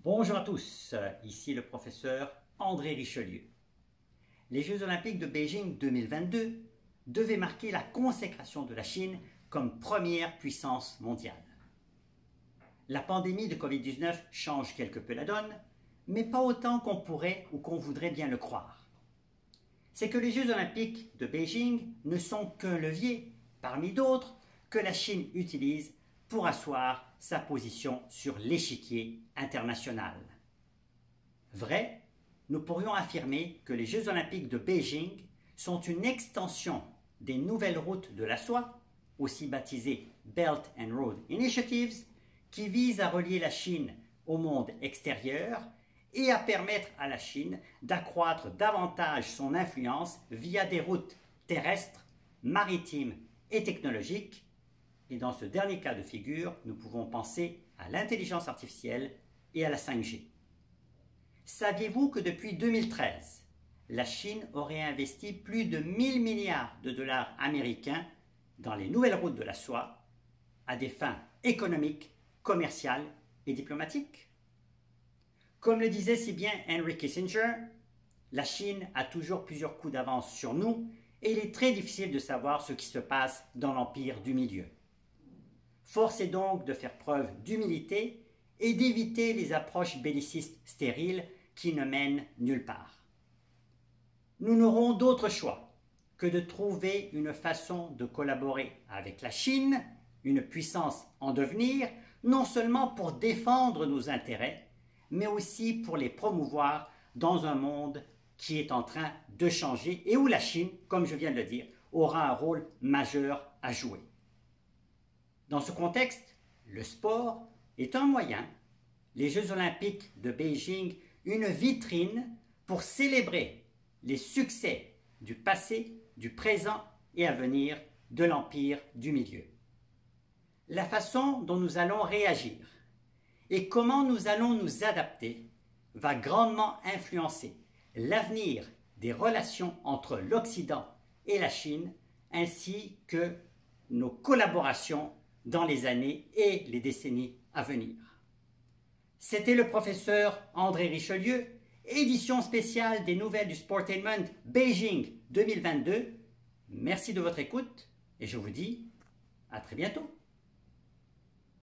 Bonjour à tous, ici le professeur André Richelieu. Les Jeux Olympiques de Beijing 2022 devaient marquer la consécration de la Chine comme première puissance mondiale. La pandémie de Covid-19 change quelque peu la donne, mais pas autant qu'on pourrait ou qu'on voudrait bien le croire. C'est que les Jeux Olympiques de Beijing ne sont qu'un levier, parmi d'autres, que la Chine utilise pour asseoir sa position sur l'échiquier international. Vrai, nous pourrions affirmer que les Jeux Olympiques de Beijing sont une extension des nouvelles routes de la soie, aussi baptisées Belt and Road Initiatives, qui visent à relier la Chine au monde extérieur et à permettre à la Chine d'accroître davantage son influence via des routes terrestres, maritimes et technologiques. Et dans ce dernier cas de figure, nous pouvons penser à l'intelligence artificielle et à la 5G. Saviez-vous que depuis 2013, la Chine aurait investi plus de 1000 milliards de dollars américains dans les nouvelles routes de la soie à des fins économiques, commerciales et diplomatiques? Comme le disait si bien Henry Kissinger, la Chine a toujours plusieurs coups d'avance sur nous et il est très difficile de savoir ce qui se passe dans l'empire du milieu. Force est donc de faire preuve d'humilité et d'éviter les approches bellicistes stériles qui ne mènent nulle part. Nous n'aurons d'autre choix que de trouver une façon de collaborer avec la Chine, une puissance en devenir, non seulement pour défendre nos intérêts, mais aussi pour les promouvoir dans un monde qui est en train de changer et où la Chine, comme je viens de le dire, aura un rôle majeur à jouer. Dans ce contexte, le sport est un moyen, les Jeux Olympiques de Beijing, une vitrine pour célébrer les succès du passé, du présent et à venir de l'empire du milieu. La façon dont nous allons réagir et comment nous allons nous adapter va grandement influencer l'avenir des relations entre l'Occident et la Chine, ainsi que nos collaborations dans les années et les décennies à venir. C'était le professeur André Richelieu, édition spéciale des nouvelles du Sportainment Beijing 2022. Merci de votre écoute et je vous dis à très bientôt.